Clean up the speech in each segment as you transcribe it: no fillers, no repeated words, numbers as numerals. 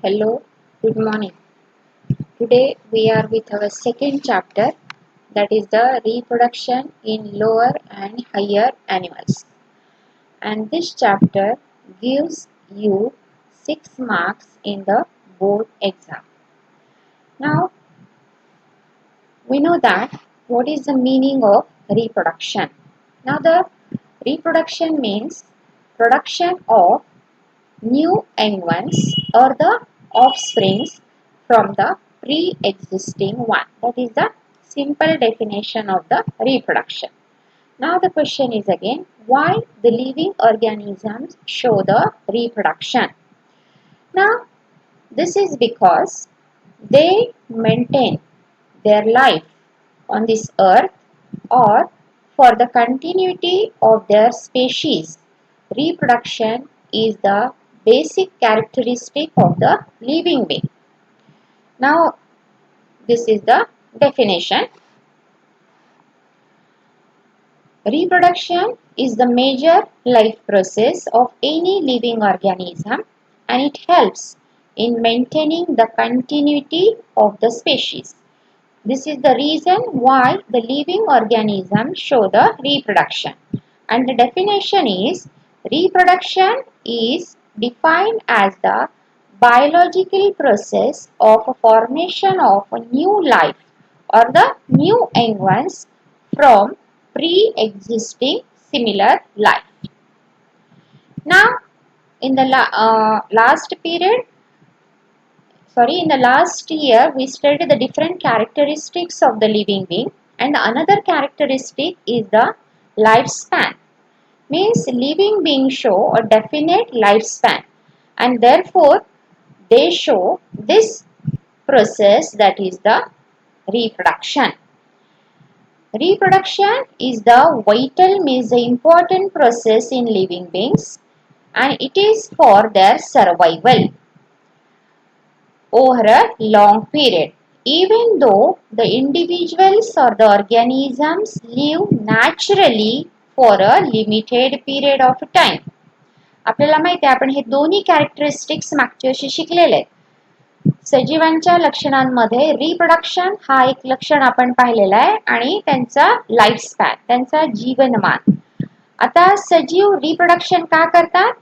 Hello, good morning. Today we are with our second chapter, that is the reproduction in lower and higher animals. And this chapter gives you 6 marks in the board exam. Now we know that what is the meaning of reproduction. Now the reproduction means production of new young ones or the offsprings from the pre-existing one. That is the simple definition of the reproduction. Now the question is again, why the living organisms show the reproduction? Now this is because they maintain their life on this earth or for the continuity of their species. Reproduction is the basic characteristic of the living being. Now, this is the definition. Reproduction is the major life process of any living organism and it helps in maintaining the continuity of the species. This is the reason why the living organisms show the reproduction. And the definition is, reproduction is defined as the biological process of a formation of a new life or the new young ones from pre-existing similar life. Now, in the last year, we studied the different characteristics of the living being, and another characteristic is the lifespan. Means living beings show a definite lifespan, and therefore they show this process, that is the reproduction. Reproduction is the vital, means the important process in living beings, and it is for their survival over a long period. Even though the individuals or the organisms live naturally for a limited period of time. आपल्याला माहिती आहे आपण हे दोन्ही characteristics मागच्या वर्षी शिकलेले आहेत. सजीवांच्या लक्षणांमध्ये reproduction हा एक लक्षण आपण पाहिलेला आहे आणि त्यांचा लाईफ स्पॅन, त्यांचा जीवनमान. आता सजीव रिप्रोडक्शन का करतात?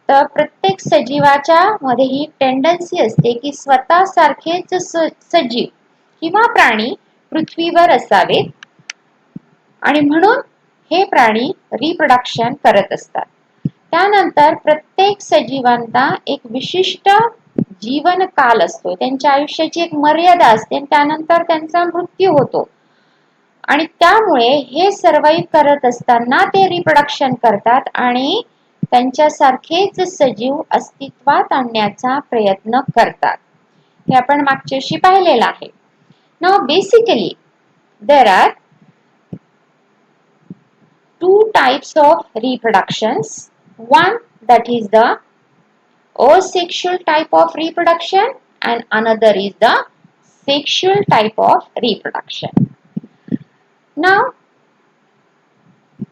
तर प्रत्येक सजीवाच्या मध्ये ही टेंडन्सी असते की स्वतः सारखेच सजीव किंवा प्राणी पृथ्वीवर असावेत आणि म्हणून हे प्राणी रिप्रोडक्शन करत असतात. त्यानंतर प्रत्येक सजीवांना एक विशिष्ट जीवन काल असतो, त्यांच्या आयुष्याची एक मर्यादा असते आणि त्यानंतर त्यांचा मृत्यू होतो आणि त्यामुळे हे सर्वाइव्ह करत असताना ते रिप्रोडक्शन करतात आणि त्यांच्यासारखेच सजीव अस्तित्वात आणण्याचा प्रयत्न करतात. हे आपण मागच्या वर्षी पाहिलेलं आहे. Now basically there are two types of reproductions. One, that is the asexual type of reproduction, and another is the sexual type of reproduction. Now,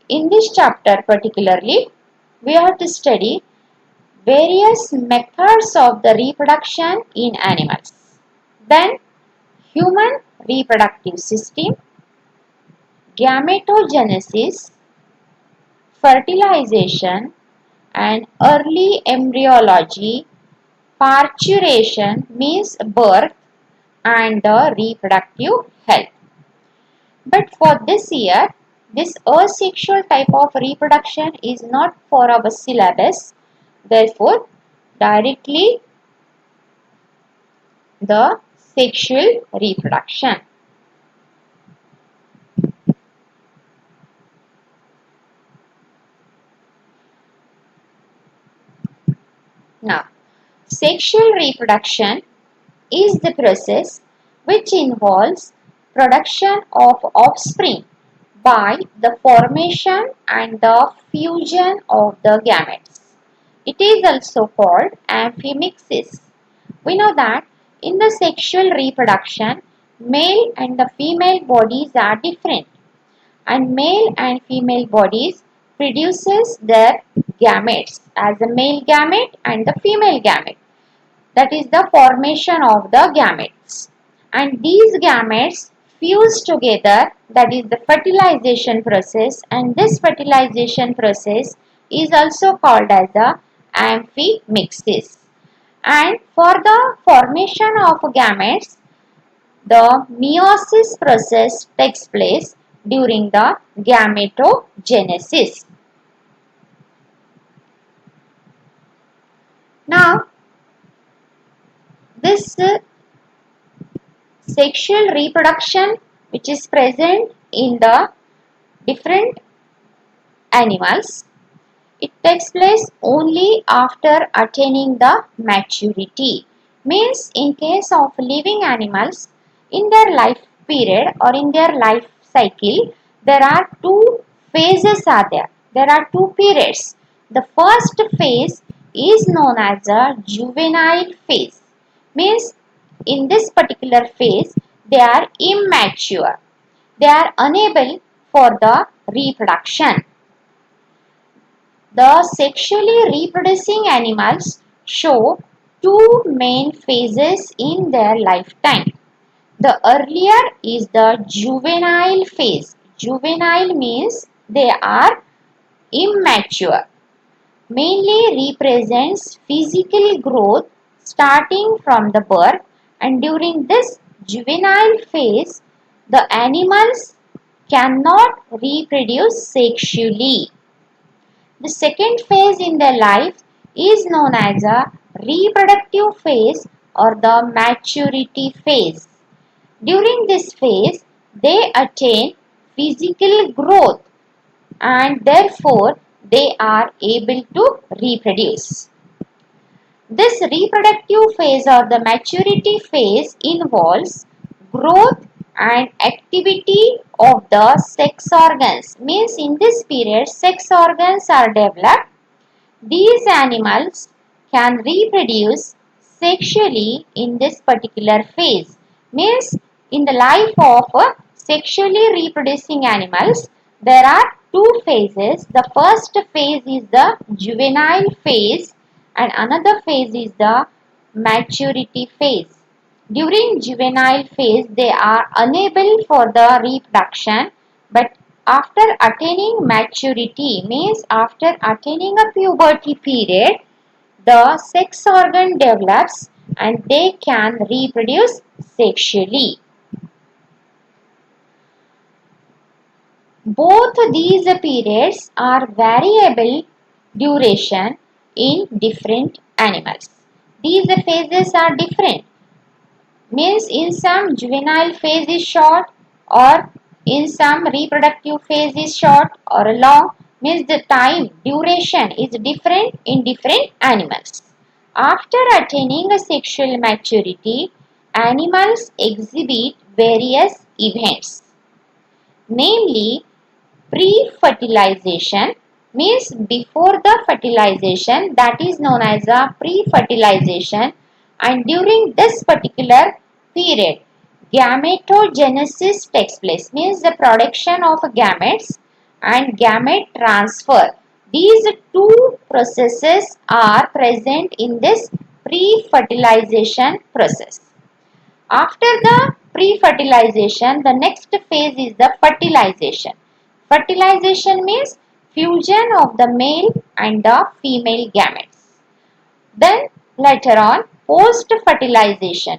in this chapter particularly, we have to study various methods of the reproduction in animals. Then, human reproductive system, gametogenesis, fertilization and early embryology, parturition means birth, and the reproductive health. But for this year, this asexual type of reproduction is not for our syllabus. Therefore, directly the sexual reproduction. Now, sexual reproduction is the process which involves production of offspring by the formation and the fusion of the gametes. It is also called amphimixis. We know that in the sexual reproduction, male and the female bodies are different, and male and female bodies produces their gametes as a male gamete and the female gamete. That is the formation of the gametes, and these gametes fuse together, that is the fertilization process, and this fertilization process is also called as the amphimixis. And for the formation of gametes, the meiosis process takes place during the gametogenesis. Now, this sexual reproduction which is present in the different animals, it takes place only after attaining the maturity. Means in case of living animals, in their life period or in their life cycle, there are two phases are there. There are two periods. The first phase is known as a juvenile phase. Means in this particular phase, they are immature. They are unable for the reproduction. The sexually reproducing animals show two main phases in their lifetime. The earlier is the juvenile phase. Juvenile means they are immature. Mainly represents physical growth starting from the birth, and during this juvenile phase, the animals cannot reproduce sexually. The second phase in their life is known as a reproductive phase or the maturity phase. During this phase, they attain physical growth and therefore they are able to reproduce. This reproductive phase or the maturity phase involves growth and activity of the sex organs. Means in this period sex organs are developed. These animals can reproduce sexually in this particular phase. Means in the life of sexually reproducing animals, there are two phases. The first phase is the juvenile phase and another phase is the maturity phase. During juvenile phase, they are unable for the reproduction, but after attaining maturity, means after attaining a puberty period, the sex organ develops and they can reproduce sexually. Both these periods are variable duration in different animals. These phases are different. Means in some juvenile phase is short or in some reproductive phase is short or long. Means the time duration is different in different animals. After attaining a sexual maturity, animals exhibit various events. Namely, pre-fertilization means before the fertilization, that is known as a pre-fertilization, and during this particular period gametogenesis takes place, means the production of gametes and gamete transfer. These two processes are present in this pre-fertilization process. After the pre-fertilization, the next phase is the fertilization. Fertilization means fusion of the male and the female gametes. Then later on, post-fertilization.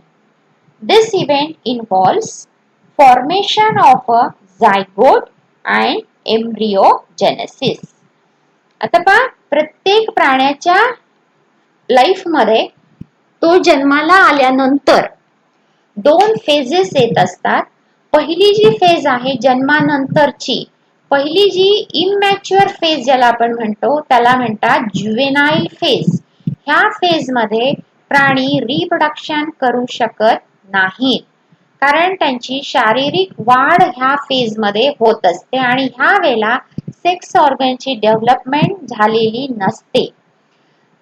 This event involves formation of a zygote and embryogenesis. आता पहा, प्रत्येक प्राण्याच्या लाईफमध्ये तो जन्माला आल्यानंतर दोन phases येत असतात. पहिली जी फेज आहे जन्मानंतरची, पहिली जी इमॅच्युअर फेज ज्याला आपण म्हणतो त्याला म्हणतात ज्युवेनाइल फेज. ह्या फेज मध्ये प्राणी रिप्रोडक्शन करू शकत नाहीत, कारण त्यांची शारीरिक वाढ ह्या फेज मध्ये होत असते आणि ह्या वेळेला सेक्स ऑर्गनची डेव्हलपमेंट झालेली नसते.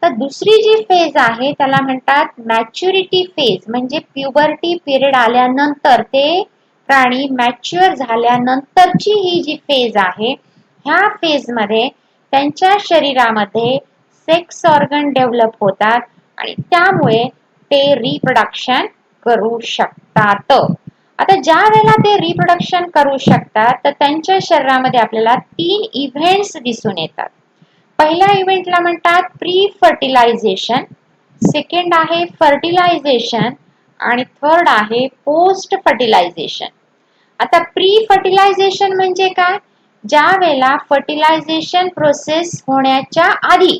तर दुसरी जी फेज आहे त्याला म्हणतात मॅच्युरिटी फेज, म्हणजे प्युबर्टी पिरियड आल्यानंतर ते प्राणी मॅच्युअर झाल्यानंतरची ही जी फेज आहे, ह्या फेज मध्ये त्यांच्या शरीरामध्ये सेक्स ऑर्गन डेव्हलप होतात आणि त्यामुळे ते रिप्रोडक्शन करू शकतात. आता ज्या वेळेला ते रिप्रोडक्शन करू शकतात तर त्यांच्या शरीरामध्ये आपल्याला 3 इव्हेंट्स दिसून येतात. पहिल्या इव्हेंटला म्हणतात प्री फर्टिलायझेशन, सेकंड आहे फर्टिलायझेशन आणि थर्ड आहे पोस्ट फर्टिलायझेशन. आता प्री फर्टिलायझेशन म्हणजे काय? ज्या वेळेला फर्टिलायझेशन प्रोसेस होण्याच्या आधी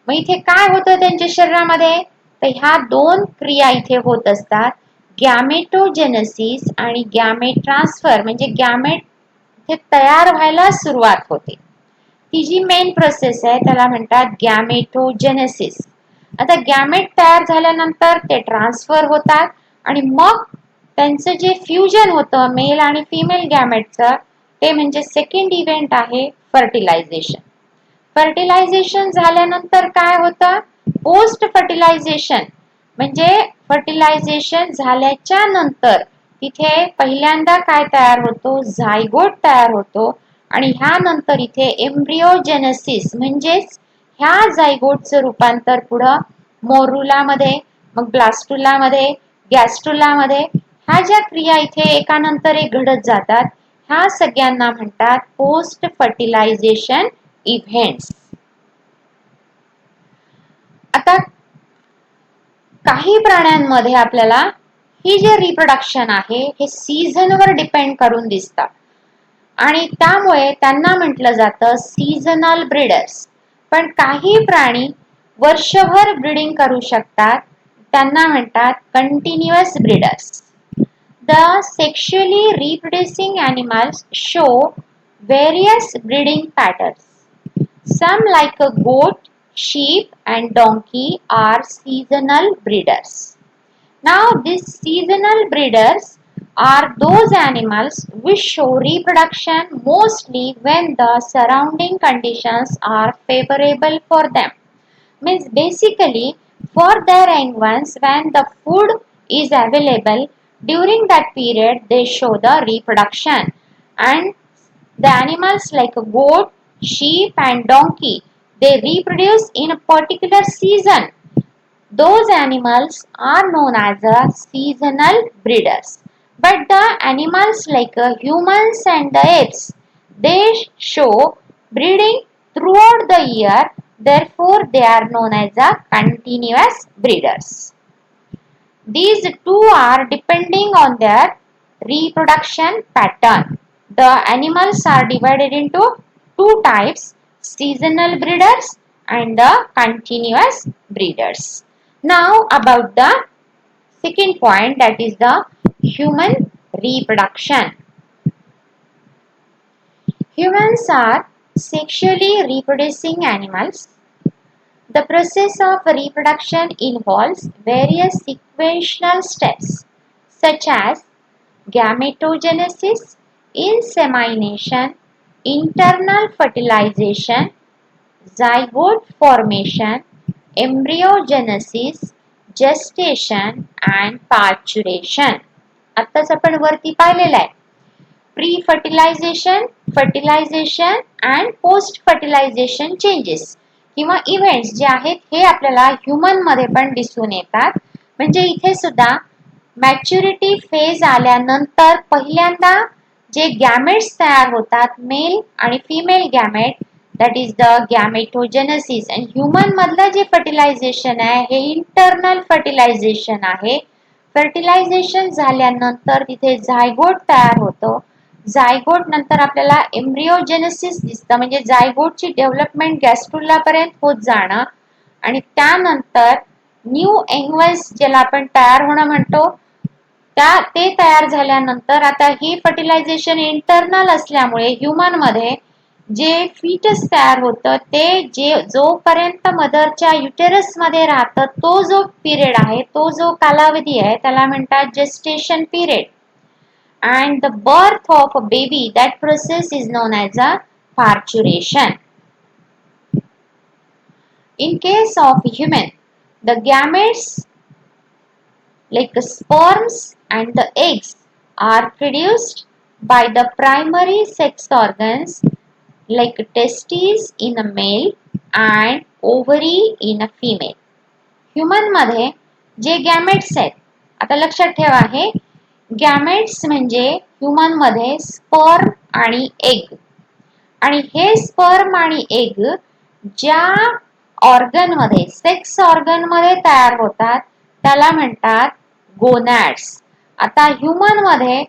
मग इथे काय होतं त्यांच्या शरीरामध्ये, तर ह्या 2 क्रिया इथे होत असतात, गॅमेटोजेनेसिस आणि गॅमेट ट्रान्सफर, म्हणजे गॅमेट हे तयार व्हायला सुरुवात होते. ती जी मेन प्रोसेस आहे त्याला म्हणतात गॅमेटोजेनेसिस. आता गॅमेट तयार झाल्यानंतर ते ट्रान्सफर होतात आणि मग त्यांचं जे फ्युजन होतं मेल आणि फिमेल गॅमेटचं, ते म्हणजे सेकंड इव्हेंट आहे फर्टिलायझेशन. फर्टिलायझेशन झाल्यानंतर काय होतं, पोस्ट फर्टिलायझेशन, म्हणजे फर्टिलायझेशन झाल्याच्या नंतर तिथे पहिल्यांदा काय तयार होतो, झायगोट तयार होतो आणि ह्यानंतर इथे एम्ब्रिओजेनेसिस, म्हणजेच ह्या झायगोटचं रूपांतर पुढं मोरुलामध्ये, मग ब्लास्टुलामध्ये, गॅस्ट्रुलामध्ये, ह्या ज्या क्रिया इथे एकानंतर एक घडत जातात, ह्या सगळ्यांना म्हणतात पोस्ट फर्टिलायझेशन इव्हेंट्स. आता काही प्राण्यांमध्ये आपल्याला ही जे रिप्रोडक्शन आहे हे सीझनवर डिपेंड करून दिसतं आणि त्यामुळे त्यांना म्हटलं जातं सीझनल ब्रीडर्स. पण काही प्राणी वर्षभर ब्रीडिंग करू शकतात, त्यांना म्हणतात continuous breeders. The sexually reproducing animals show various breeding patterns. Some, like a goat, sheep, and donkey, are seasonal breeders. Now, these seasonal breeders are those animals which show reproduction mostly when the surrounding conditions are favorable for them. Means basically, for their young ones, when the food is available during that period, they show the reproduction. And the animals like a goat, sheep, and donkey, they reproduce in a particular season. Those animals are known as a seasonal breeders. But the animals like humans and the apes, they show breeding throughout the year. Therefore, they are known as a continuous breeders. These two are depending on their reproduction pattern. The animals are divided into two types, seasonal breeders and the continuous breeders. Now about the second point, that is the human reproduction. Humans are sexually reproducing animals. The process of reproduction involves various sequential steps such as gametogenesis, insemination, internal fertilization, zygote formation, embryogenesis, gestation and parturition. आत्ताच आपण वरती पाहिलेलं आहे pre fertilisation, fertilisation and post fertilisation changes किंवा events जे आहेत हे आपल्याला ह्युमन मध्ये पण दिसून येतात. म्हणजे इथे सुद्धा मॅच्युरिटी फेज आल्यानंतर पहिल्यांदा जे गॅमेट्स तयार होतात मेल आणि female gamete, that is the gametogenesis. आणि ह्युमन मधलं जे फर्टिलायझेशन आहे हे इंटरनल फर्टिलायझेशन आहे. फर्टिलायझेशन झाल्यानंतर तिथे झायगोट तयार होतो. झायगोट नंतर आपल्याला एम्ब्रिओजेनेसिस दिसतं, म्हणजे झायगोटची डेव्हलपमेंट गॅस्ट्रुला पर्यंत होत जाणं आणि त्यानंतर न्यू एंगल्स ज्याला आपण तयार होणं म्हणतो ते तयार झाल्यानंतर आता ही फर्टिलायझेशन इंटरनल असल्यामुळे ह्युमन मध्ये जे फिटस तयार होतं ते जोपर्यंत मदरच्या युटेरस मध्ये राहतं तो जो पिरियड आहे, तो जो कालावधी आहे त्याला म्हणतात gestation period. And the birth of a baby, that process is known as a parturition. In case of human, the gametes like the sperms and the eggs are produced by the primary sex organs like testes in a male and ovary in a female. Human मध्ये जे gametes आहेत, आता लक्षात ठेवा हे gametes म्हणजे human मध्ये sperm आणि egg, आणि हे sperm आणि एग ज्या ऑर्गन मध्ये सेक्स ऑर्गन मध्ये तयार होतात त्याला म्हणतात गोनॅड्स. आता ह्युमन मध्ये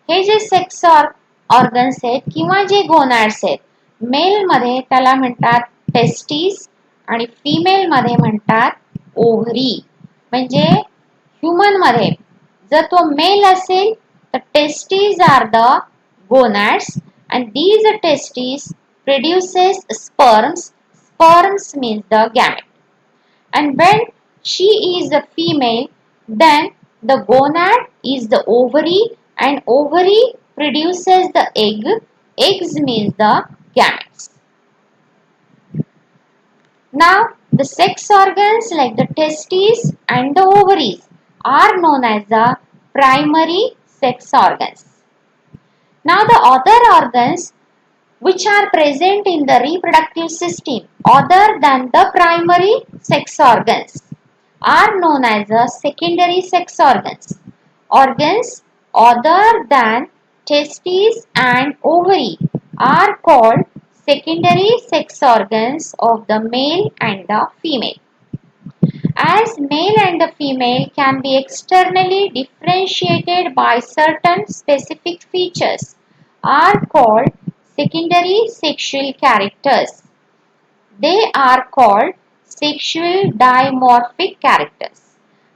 हे जे सेक्स ऑर्गन्स आहेत किंवा जे गोनॅड्स आहेत, मेल मध्ये त्याला म्हणतात टेस्टिस आणि फिमेल मध्ये म्हणतात ओव्हरी. म्हणजे ह्युमन मध्ये जर तो मेल असेल तर testis are the gonads and these testes produces sperms. Sperms means the gamete. And when she is a female, then the gonad is the ovary and ovary produces the egg. Eggs means the gametes. Now the sex organs like the testes and the ovaries are known as the primary sex organs. Now the other organs which are present in the reproductive system other than the primary sex organs are known as the secondary sex organs. Organs other than testes and ovary are called secondary sex organs of the male and the female. As male and the female can be externally differentiated by certain specific features are called secondary sexual characters. They are called sexual dimorphic characters.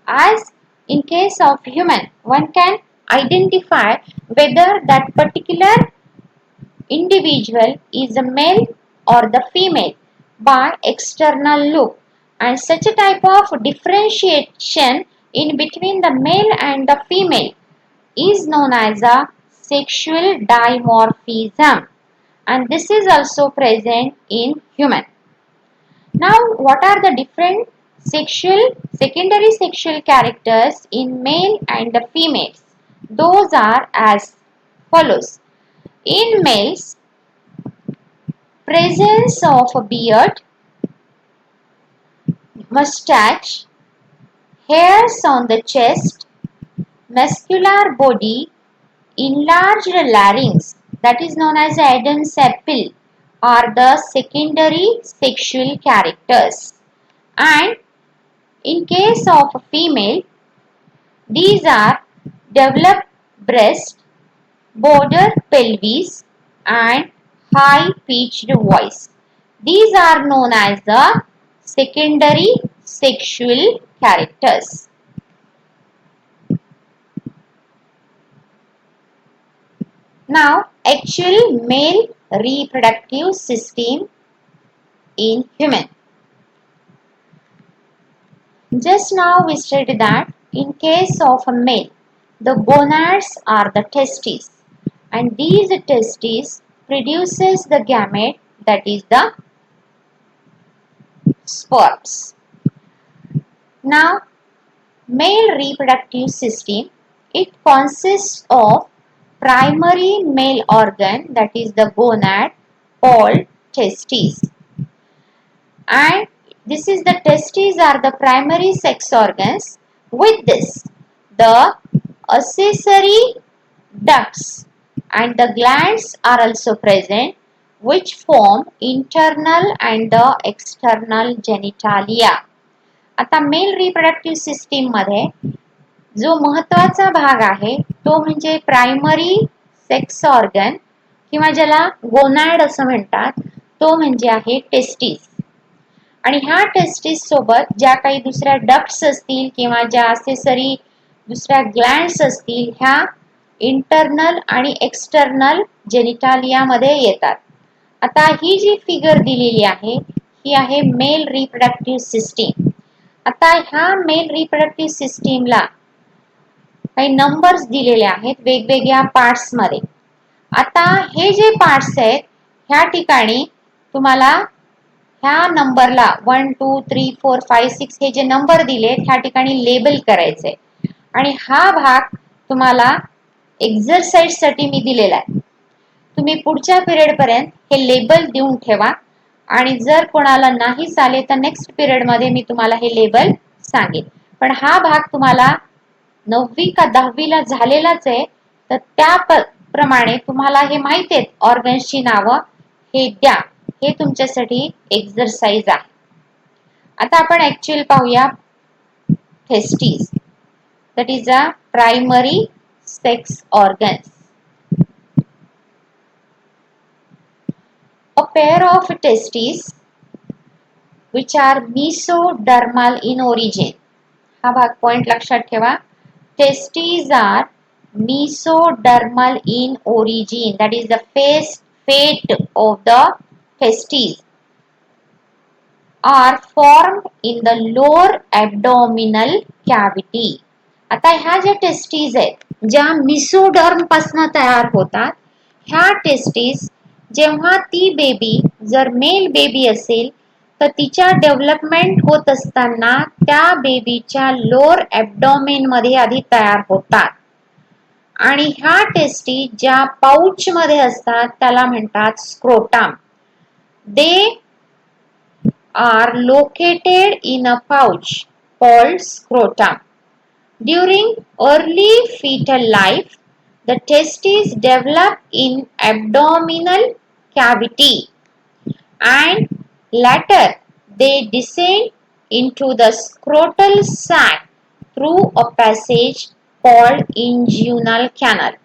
As in case of human, one can identify whether that particular individual is a male or the female by external look, and such a type of differentiation in between the male and the female is known as a sexual dimorphism, and this is also present in human. Now what are the different secondary sexual characters in male and the females? Those are as follows. In males, presence of a beard, mustache, hairs on the chest, muscular body, enlarged larynx, that is known as Adam's apple, are the secondary sexual characters. And in case of a female, these are developed breast, border pelvis, and high pitched voice. These are known as the secondary sexual characters. Now, actual male reproductive system in human. Just now we stated that in case of a male, the gonads are the testes, and these testes produces the gamete, that is the sperms. Now, male reproductive system, it consists of primary male organ, that is the gonad, called testes, and this is the testes are the primary sex organs. With this, the accessory ducts and the glands are also present, which form internal and the external genitalia. आता male reproductive system मध्ये जो महत्त्वाचा भाग आहे तो म्हणजे primary sex organ किंवा ज्याला गोनॅड असं म्हणतात, तो म्हणजे आहे टेस्टिस. आणि ह्या टेस्टिस सोबत ज्या काही दुसऱ्या डक्ट्स असतील किंवा ज्या असेसरी दुसऱ्या ग्लँड्स असतील, ह्या इंटरनल आणि एक्सटर्नल जेनिटालिया मध्ये येतात. आता ही जी फिगर दिलेली आहे ही आहे मेल रिप्रोडक्टिव्ह सिस्टीम. आता ह्या मेल रिप्रोडक्टिव्ह सिस्टीमला काही नंबर्स दिलेले आहेत वेगवेगळ्या पार्ट्स मध्ये. आता हे जे पार्ट्स आहेत ह्या ठिकाणी तुम्हाला ह्या नंबरला 1 2 3 4 5 6 हे जे नंबर दिले ह्या ठिकाणी लेबल करायचे आणि हा भाग तुम्हाला एक्सरसाइज साठी मी दिलेला आहे. तुम्ही पुढच्या पिरियड पर्यंत हे लेबल देऊन ठेवा आणि जर कोणाला नाही चालेल तर नेक्स्ट पिरियड मध्ये मी तुम्हाला हे लेबल सांगेन. पण हा भाग तुम्हाला 9वी का 10वीला झालेलाच आहे, तर त्या प्रमाणे तुम्हाला हे माहिती आहेत ऑर्गन्सची नावं हे द्या. हे तुमच्यासाठी एक्सरसाइज आहे. आता आपण ऍक्च्युअल पाहूया testis. That is a primary sex organs. A pair of testes which are mesodermal in origin. हा भाग पॉइंट लक्षात ठेवा. Testes are mesodermal in origin. That is the fate of the testes are formed in the lower abdominal cavity. आता ह्या ज्या testes आहेत ज्या मिसोडर्म पासून तयार होतात, ह्या टेस्टीज जेव्हा ती बेबी जर मेल बेबी असेल तर तिच्या डेव्हलपमेंट होत असताना त्या बेबीच्या लोअर ॲब्डोमेन मध्ये आधी तयार होतात आणि ह्या टेस्टी ज्या पाउच मध्ये असतात त्याला म्हणतात scrotum. They are located in a pouch called scrotum. During early fetal life, the testes develop in abdominal cavity and later they descend into the scrotal sac through a passage called inguinal canal.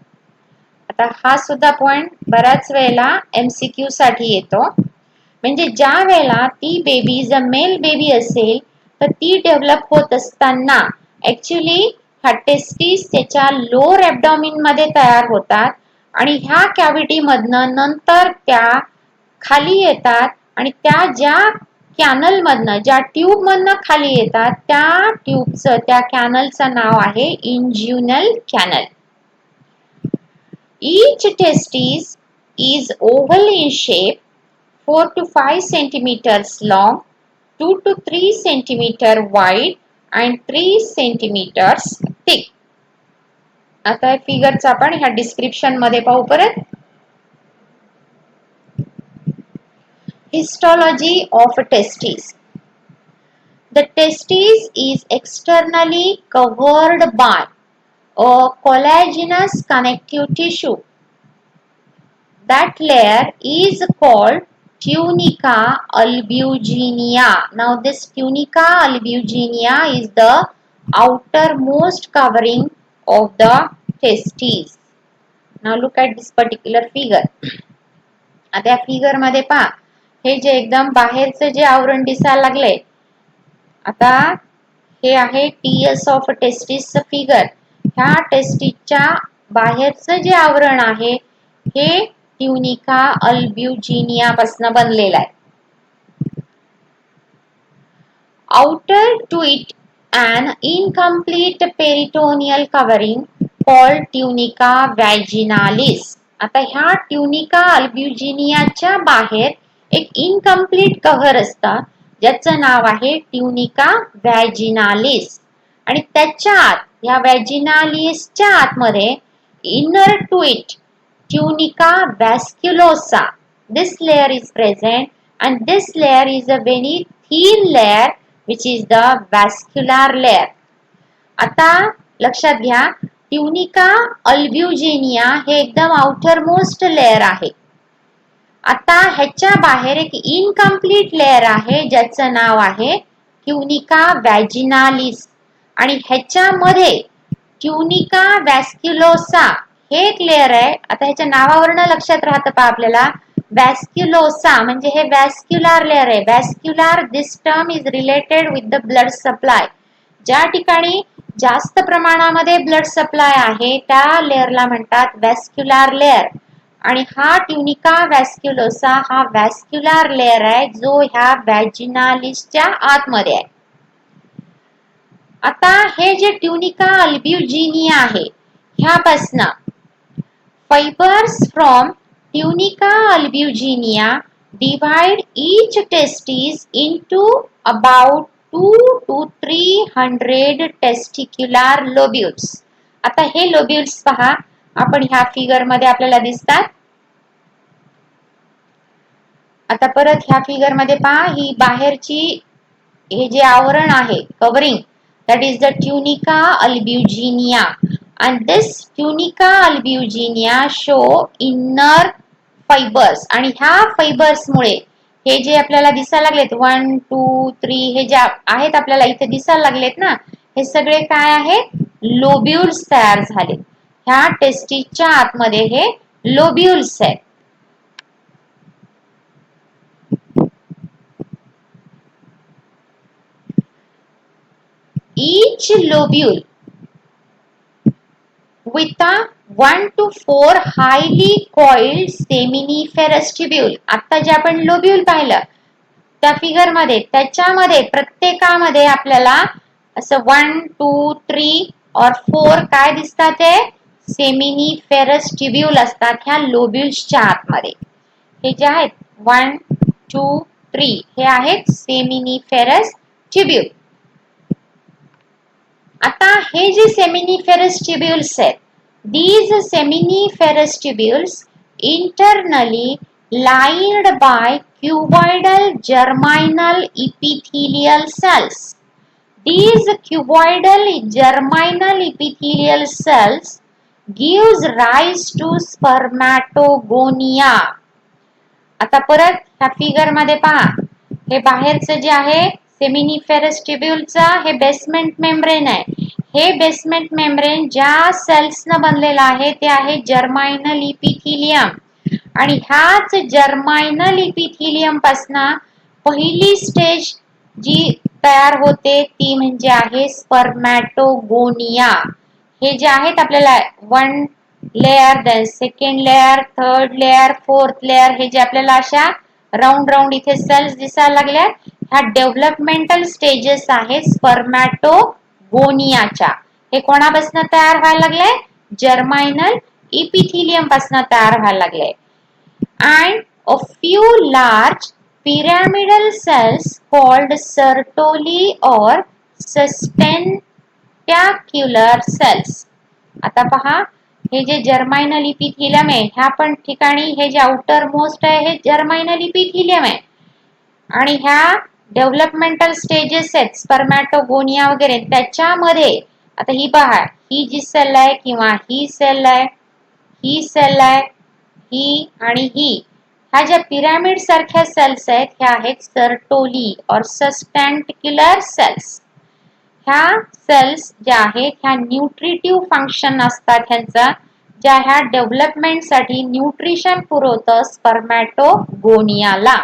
आता हा सुद्धा point बऱ्याच वेळेला MCQ साठी येतो. म्हणजे ज्या वेळेला ती बेबी जर मेल बेबी असेल तर ती डेव्हलप होत असताना ऍक्च्युली ह्या टेस्टीस त्याच्या लोअर ॲब्डोमेन मध्ये तयार होतात आणि ह्या कॅव्हिटी मधनं नंतर त्या खाली येतात आणि त्या ज्या कॅनल मधनं ज्या ट्यूब मधनं खाली येतात त्या ट्यूबचं त्या कॅनलचं नाव आहे इंज्युनल canal. Each testis is oval in shape, 4 to 5 centimeters long, 2 to 3 centimeter wide and 3 centimeters thick. आता फिगरचा आपण ह्या डिस्क्रिप्शन मध्ये पाहू परत. Histology of testes. The testis is externally covered by a collagenous connective tissue. That layer is called tunica albuginea. Now this tunica albuginea is the outermost covering of the testes. Now look at this particular figure. आता या figure मध्ये पहा, हे जे एकदम बाहेरचे जे आवरण दिसायला लागले, आता हे आहे टीएस ऑफ टेस्टिसचं फिगर. ह्या टेस्टिसच्या बाहेरचं जे आवरण आहे हे ट्युनिका अल्ब्युजिनिया पासून बनलेलं आहे. Outer to it an incomplete peritoneal covering called tunica vaginalis. आता ह्या ट्युनिका अल्ब्युजिनियाच्या बाहेर एक इनकम्प्लीट कव्हर असतं ज्याचं नाव आहे ट्युनिका वॅजिनालिस आणि त्याच्या आत या वॅजिनालिसच्या आतमध्ये inner to it tunica vasculosa. This layer is present and this layer is a very thin layer which is the vascular layer. आता लक्षात घ्या, ट्युनिका अल्ब्युजिनिया हे एकदम आउटर मोस्ट लेयर आहे. आता ह्याच्या बाहेर एक इनकम्प्लीट लेयर आहे ज्याचं नाव आहे ट्युनिका वॅजिनालिस आणि ह्याच्यामध्ये ट्युनिका वॅस्क्युलोसा हे एक लेयर आहे. आता ह्याच्या नावावरनं लक्षात राहतं पहा आपल्याला, वॅस्क्युलोसा म्हणजे हे वॅस्क्युलर लेयर आहे. Vascular this term is related with the blood supply. ज्या ठिकाणी जास्त प्रमाणामध्ये ब्लड सप्लाय आहे त्या लेयरला म्हणतात वॅस्क्युलर लेयर आणि हा ट्युनिका वॅस्क्युलोसा हा वॅस्क्युलर लेयर आहे जो ह्या वॅजिनालिसच्या आतमध्ये आहे. आता हे जे ट्युनिका अल्ब्युजिनिया आहे ह्यापासनं fibers from tunica albuginea divide each testis into about 2 to 300 testicular lobules. आता हे लोब्युल्स पहा, आपण ह्या फिगर मध्ये आपल्याला दिसतात. आता परत ह्या फिगर मध्ये पहा, ही बाहेरची हे जे आवरण आहे, covering, that is the tunica albuginea, and this tunica albuginea show inner fibers, आणि ह्या फायबर्स मुळे हे जे आपल्याला दिसायला लागलेत 1 2 3 हे जे आहेत आपल्याला इथे दिसायला लागलेत ना, हे सगळे काय आहेत, लोब्युल्स तयार झाले. ह्या टेस्टिसच्या आतमध्ये हे लोब्युल्स आहेत. Each lobule with a 1 to 4 highly coiled seminiferous tubule. आता जे आपण लोब्युल पाहिलं त्या फिगर मध्ये, त्याच्यामध्ये प्रत्येकामध्ये आपल्याला असं 1 2 3 और 4 काय दिसतात, ते सेमिनिफेरस ट्यूब्यूल असतात ह्या लोब्युल्सच्या आतमध्ये. हे जे आहेत 1 2 3 हे आहेत सेमिनिफेरस ट्यूब्यूल. आता हे जे सेमिनिफेरस ट्यूब्यूल्स आहेत, these seminiferous tubules internally lined by cuboidal germinal epithelial cells. These cuboidal germinal epithelial cells gives rise to spermatogonia. आता परत ह्या फिगर मध्ये पहा, हे बाहेरचं जे आहे सेमिनिफेरस ट्यूब्यूलचा हे बेसमेंट मेम्ब्रेन आहे. हे बेसमेंट मेम्ब्रेन ज्या सेल्सनं बनलेलं आहे ते आहे जर्माइनल इपिथिलियम, आणि ह्याच जर्माइनल इपिथिलियम पासून पहिली स्टेज जी तयार होते ती म्हणजे आहे स्पर्मॅटोगोनिया. हे जे आहेत आपल्याला 1 layer, then second layer, third layer, fourth layer, हे जे आपल्याला अशा राऊंड राऊंड इथे सेल्स दिसायला लागल्या, ह्या डेव्हलपमेंटल स्टेजेस आहेत स्पर्मॅटोगोनियाच्या. हे कोणापासून तयार व्हायला लागले, जर्माइनल इपिथिलियम पासून तयार व्हायला लागले. And a few large pyramidal cells called Sertoli or sustentacular cells. आता पहा, हे जे जर्माइनल इपिथिलियम आहे ह्या पण ठिकाणी हे जे आउटर मोस्ट आहे हे जर्माइनल इपिथिलियम आहे, आणि ह्या डेव्हलपमेंटल स्टेजेस आहेत स्पर्मॅटोगोनिया वगैरे, त्याच्यामध्ये आता ही पहा, ही जी सेल आहे किंवा ही सेल आहे, ही सेल आहे, ही आणि ही, ह्या ज्या पिरामिड सारख्या सेल्स आहेत ह्या आहेत सर्टोली और सस्टेंटिक्युलर सेल्स. ह्या सेल्स ज्या आहेत ह्या न्यूट्रिटिव्ह फंक्शन असतात ह्यांचा, ज्या ह्या डेव्हलपमेंट साठी nutrition पुरवतं स्पर्मॅटोगोनियाला.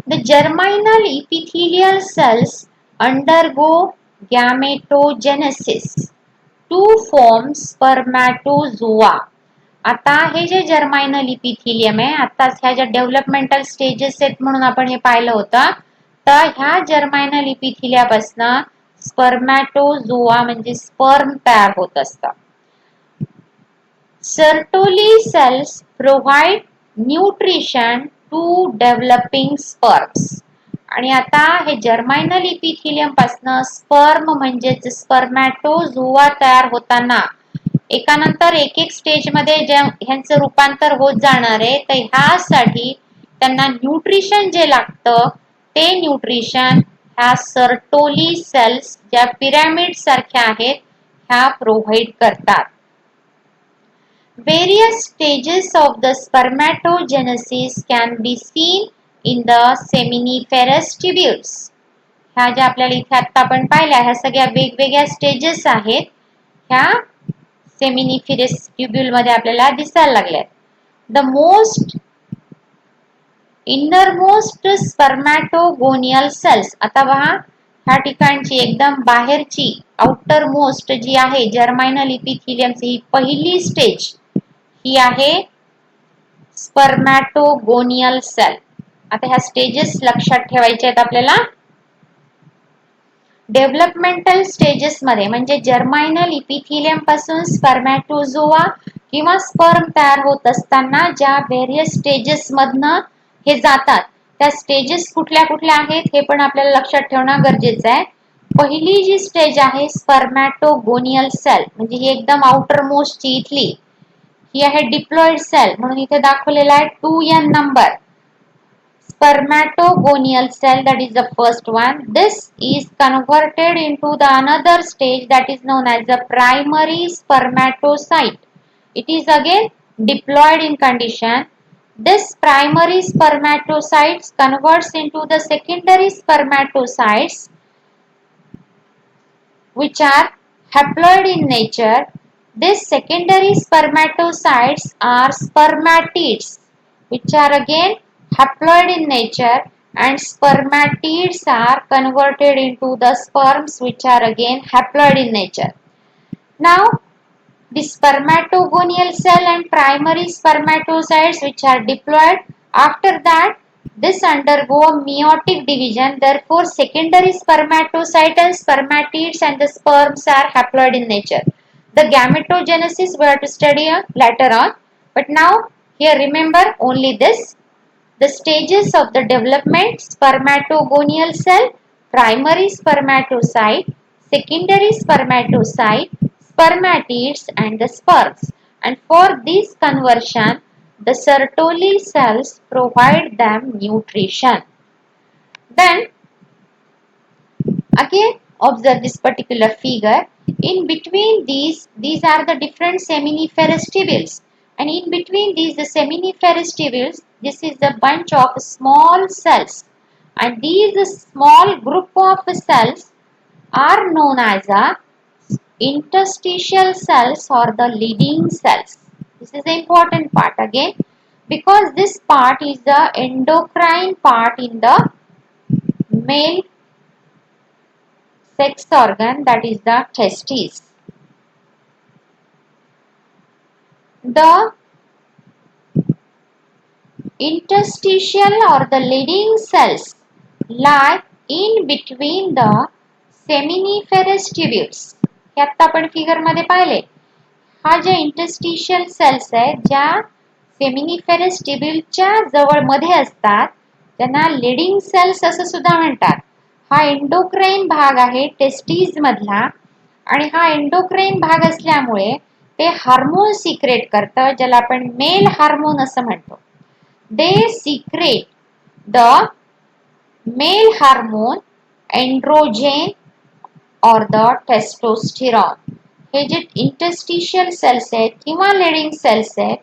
The germinal epithelial cells undergo gametogenesis to form spermatozoa. आता हे जे जर्माइनल इपिथिलियम आहे, आताच ह्या ज्या डेव्हलपमेंटल स्टेजेस आहेत म्हणून आपण हे पाहिलं होतं, तर ह्या जर्माइनल इपिथिलियापासून स्पर्मॅटोझोआ म्हणजे स्पर्म तयार होत असतात. Sertoli cells provide nutrition to developing sperms. आणि आता हे जर्माइनल इपिथिलियम पासून स्पर्म म्हणजेच स्पर्मॅटोझोआ तयार होताना एकानंतर एक एक स्टेज मध्ये ह्यांचं रूपांतर होत जाणार आहे, तर ह्यासाठी त्यांना न्यूट्रिशन जे लागतं ते न्यूट्रिशन ह्या सर्टोली सेल्स ज्या पिरॅमिड सारख्या आहेत ह्या प्रोव्हाइड करतात. Various stages of the spermatogenesis can be seen in the seminiferous tubules. ह्या ज्या आपल्याला इथे आता आपण पाहिल्या ह्या सगळ्या वेगवेगळ्या स्टेजेस आहेत ह्या सेमिनिफेरस ट्यूब्यूल मध्ये आपल्याला दिसायला लागल्या. The most innermost spermatogonial cells. आता पहा, ह्या ठिकाणची एकदम बाहेरची आउटर मोस्ट जी आहे जर्माइनल इपिथिलियमची ही पहिली स्टेज ही आहे स्पर्मॅटोगोनियल सेल. आता ह्या स्टेजेस लक्षात ठेवायचे आहेत आपल्याला. डेव्हलपमेंटल स्टेजेस मध्ये म्हणजे जर्माइनल इपिथिलियम पासून स्पर्मॅटोझोआ किंवा स्पर्म तयार होत असताना ज्या व्हेरियस स्टेजेस मधनं हे जातात, त्या स्टेजेस कुठल्या कुठल्या आहेत हे पण आपल्याला लक्षात ठेवणं गरजेचं आहे. पहिली जी स्टेज आहे स्पर्मॅटोगोनियल सेल, म्हणजे ही एकदम आउटर मोस्ट ची इथली, ही आहे डिप्लॉइड सेल, म्हणून इथे दाखवलेला आहे 2n number. Spermatogonial cell, that is the first one. This is converted into the another stage that is known as the primary spermatocyte. It is again diploid in condition. This primary spermatocytes converts into the secondary spermatocytes, which are haploid in nature. These secondary spermatocytes are spermatids, which are again haploid in nature, and spermatids are converted into the sperms, which are again haploid in nature. Now, the spermatogonial cell and primary spermatocytes, which are diploid, after that this undergo meiotic division. Therefore, secondary spermatocyte and spermatids and the sperms are haploid in nature. The gametogenesis we have to study later on, but now here remember only this: the stages of the development: spermatogonial cell, primary spermatocyte, secondary spermatocyte, spermatids and the sperms. And for this conversion, the Sertoli cells provide them nutrition. Then again observe this particular figure. In between these are the different seminiferous tubules, and in between these the seminiferous tubules, this is the bunch of small cells, and these small group of cells are known as a interstitial cells or the leading cells. This is the important part again, because this part is the endocrine part in the male sex organ, that is the testes. The interstitial or the leading cells lie in between the seminiferous tubules. हे आता आपण figure मध्ये पाहिले. हा ज्या interstitial cells आहेत, ज्या seminiferous ट्युब्यूलच्या जवळ मध्ये असतात, त्यांना लीडिंग सेल्स असं सुद्धा म्हणतात. हा एंडोक्राइन भाग आहे टेस्टीज मधला, आणि हा एंडोक्राइन भाग असल्यामुळे ते हार्मोन सिक्रेट करतं, ज्याला आपण मेल हार्मोन असं म्हणतो. They secrete the male hormone androgen or the testosterone. हे जे इंटरस्टिशियल सेल्स आहेत किंवा लीडिंग सेल्स आहेत,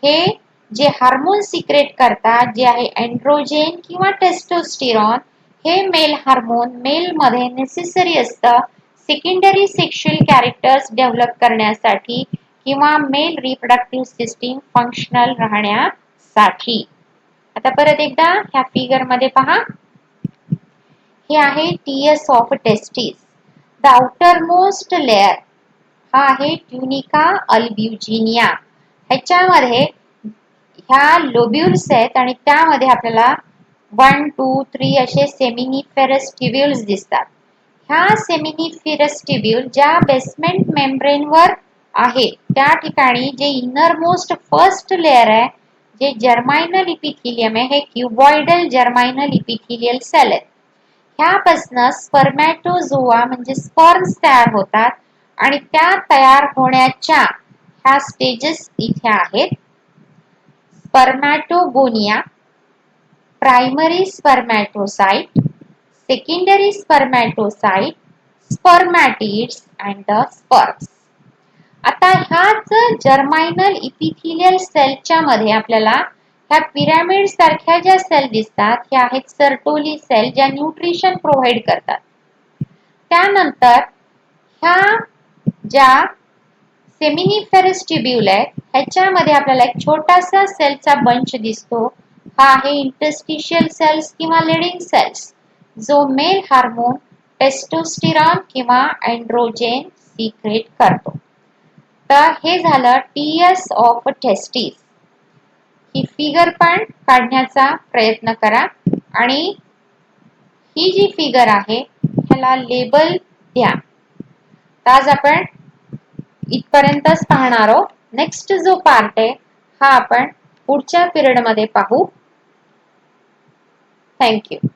हे जे हार्मोन सिक्रेट करतात, जे आहे एंड्रोजेन किंवा टेस्टोस्टेरॉन, हे मेल हार्मोन मेल मध्ये नेसेसरी असतं सेकंडरी सेक्शुअल कॅरेक्टर्स डेव्हलप करण्यासाठी किंवा मेल रिप्रोडक्टिव्ह सिस्टीम फंक्शनल राहण्यासाठी. आता परत एकदा ह्या फिगर मध्ये पहा. हे आहे TS of testis. The outermost layer हा आहे ट्युनिका अल्ब्युजिनिया. ह्याच्यामध्ये ह्या लोब्युल्स आहेत, आणि त्यामध्ये आपल्याला 1, 2, 3 असे सेमिनिफेरस ट्युब्यूल्स दिसतात. ह्या सेमिनिफेरस ट्युब्यूल ज्या बेसमेंट मेम्ब्रेन वर आहे, त्या ठिकाणी जे इनर मोस्ट फर्स्ट लेअर आहे, जे जर्माइनल इपिथिलियम आहे, हे क्युबॉइडल जर्माइनल इपिथिलियल सेल आहेत. ह्यापासून स्पर्मॅटोझोआ म्हणजे स्पर्म्स तयार होतात, आणि त्या तयार होण्याच्या ह्या स्टेजेस इथे आहेत. Spermatogonia, primary spermatocyte, secondary spermatocyte, spermatids and the sperms. आता ह्याच जर्माइनल इपिथिलियल सेलच्या मध्ये आपल्याला ह्या पिरॅमिड सारख्या ज्या सेल दिसतात, ह्या आहेत सर्टोली सेल, ज्या न्यूट्रिशन प्रोव्हाइड करतात. त्यानंतर ह्या ज्या सेमिनिफेरस ट्युब्यूल आहे, ह्याच्यामध्ये आपल्याला एक छोटासा सेलचा बंच दिसतो. हा आहे इंटरस्टिशियल सेल्स किंवा लीडिंग सेल्स, जो मेल हार्मोन टेस्टोस्टेरॉन किंवा एंड्रोजेन सिक्रेट करतो. तर हे झालं टीएस ऑफ टेस्टिस. ही फिगर पण काढण्याचा प्रयत्न करा, आणि ही जी फिगर आहे ह्याला लेबल द्या. आज आपण इथपर्यंतच पाहणार आहोत. नेक्स्ट जो पार्ट आहे हा आपण पुढच्या पिरियडमध्ये पाहू. थँक्यू.